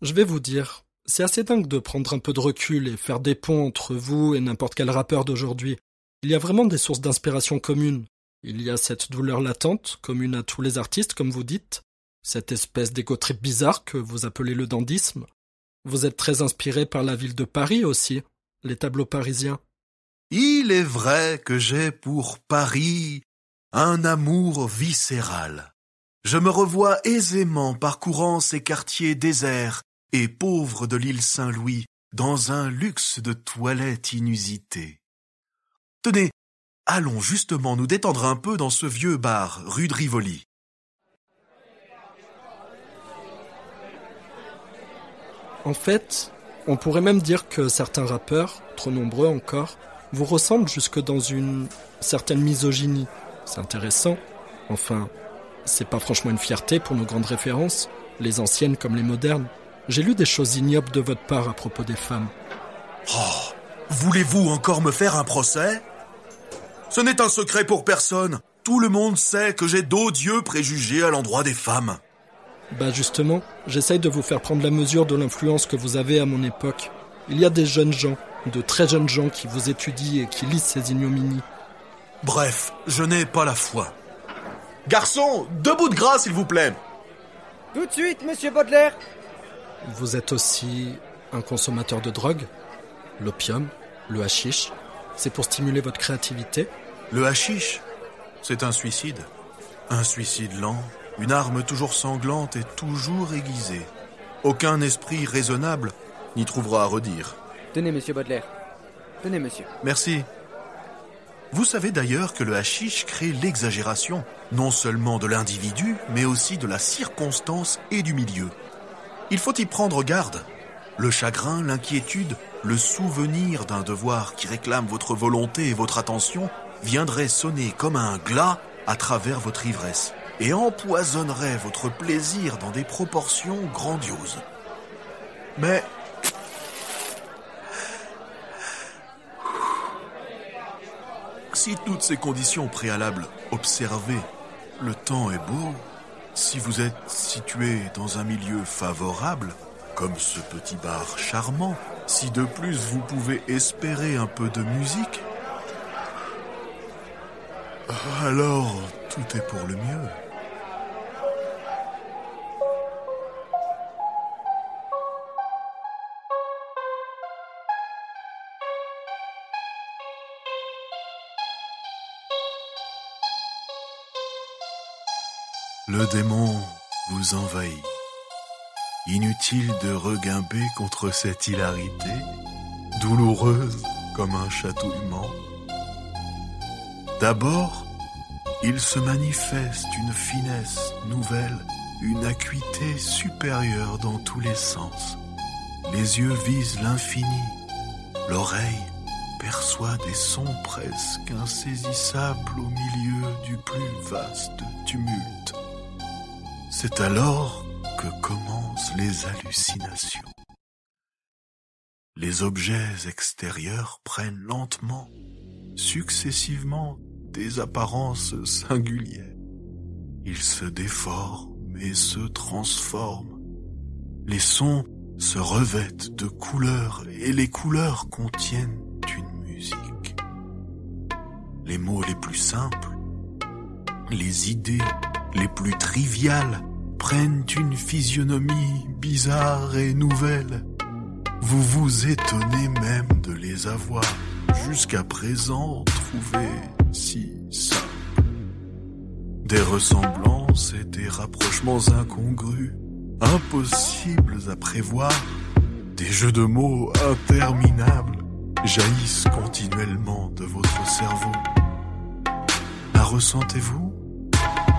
Je vais vous dire, c'est assez dingue de prendre un peu de recul et faire des ponts entre vous et n'importe quel rappeur d'aujourd'hui. Il y a vraiment des sources d'inspiration communes. Il y a cette douleur latente, commune à tous les artistes, comme vous dites, cette espèce d'égo-trip bizarre que vous appelez le dandysme. Vous êtes très inspiré par la ville de Paris aussi, les tableaux parisiens. Il est vrai que j'ai pour Paris un amour viscéral. Je me revois aisément parcourant ces quartiers déserts et pauvres de l'île Saint-Louis dans un luxe de toilette inusité. Tenez, allons justement nous détendre un peu dans ce vieux bar, rue de Rivoli. En fait, on pourrait même dire que certains rappeurs, trop nombreux encore, vous ressemblent jusque dans une certaine misogynie. C'est intéressant. Enfin, c'est pas franchement une fierté pour nos grandes références, les anciennes comme les modernes. J'ai lu des choses ignobles de votre part à propos des femmes. Oh, voulez-vous encore me faire un procès ? Ce n'est un secret pour personne. Tout le monde sait que j'ai d'odieux préjugés à l'endroit des femmes. Bah justement, j'essaye de vous faire prendre la mesure de l'influence que vous avez à mon époque. Il y a des jeunes gens, de très jeunes gens qui vous étudient et qui lisent ces ignominies. Bref, je n'ai pas la foi. Garçon, 2 bouts de gras s'il vous plaît. Tout de suite, monsieur Baudelaire. Vous êtes aussi un consommateur de drogue, l'opium, le hashish. C'est pour stimuler votre créativité. Le hashish, c'est un suicide. Un suicide lent, une arme toujours sanglante et toujours aiguisée. Aucun esprit raisonnable n'y trouvera à redire. Tenez, monsieur Baudelaire. Tenez, monsieur. Merci. Vous savez d'ailleurs que le hashish crée l'exagération, non seulement de l'individu, mais aussi de la circonstance et du milieu. Il faut y prendre garde. Le chagrin, l'inquiétude, le souvenir d'un devoir qui réclame votre volonté et votre attention viendrait sonner comme un glas à travers votre ivresse et empoisonnerait votre plaisir dans des proportions grandioses. Mais si toutes ces conditions préalables observées, le temps est beau, si vous êtes situé dans un milieu favorable, comme ce petit bar charmant, si de plus vous pouvez espérer un peu de musique, alors tout est pour le mieux. Le démon vous envahit. Inutile de regimber contre cette hilarité, douloureuse comme un chatouillement. D'abord, il se manifeste une finesse nouvelle, une acuité supérieure dans tous les sens. Les yeux visent l'infini, l'oreille perçoit des sons presque insaisissables au milieu du plus vaste tumulte. C'est alors que commencent les hallucinations. Les objets extérieurs prennent lentement, successivement, des apparences singulières. Ils se déforment et se transforment. Les sons se revêtent de couleurs et les couleurs contiennent une musique. Les mots les plus simples, les idées les plus triviales prennent une physionomie bizarre et nouvelle. Vous vous étonnez même de les avoir jusqu'à présent trouvées si simples. Des ressemblances et des rapprochements incongrus, impossibles à prévoir, des jeux de mots interminables jaillissent continuellement de votre cerveau. La ressentez-vous ?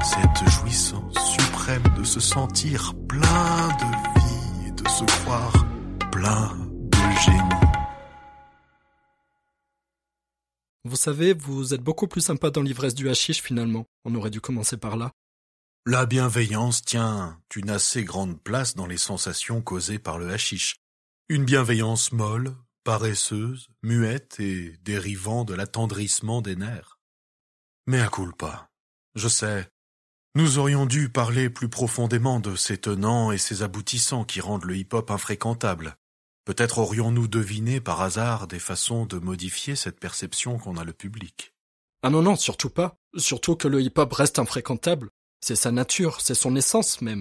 Cette jouissance suprême de se sentir plein de vie et de se croire plein de génie. Vous savez, vous êtes beaucoup plus sympa dans l'ivresse du hashish finalement. On aurait dû commencer par là. La bienveillance tient une assez grande place dans les sensations causées par le hashish. Une bienveillance molle, paresseuse, muette et dérivant de l'attendrissement des nerfs. Mea culpa. Je sais, Nous aurions dû parler plus profondément de ses tenants et ses aboutissants qui rendent le hip-hop infréquentable. Peut-être aurions-nous deviné par hasard des façons de modifier cette perception qu'en a le public. Ah non, non, surtout pas. Surtout que le hip-hop reste infréquentable. C'est sa nature, c'est son essence même.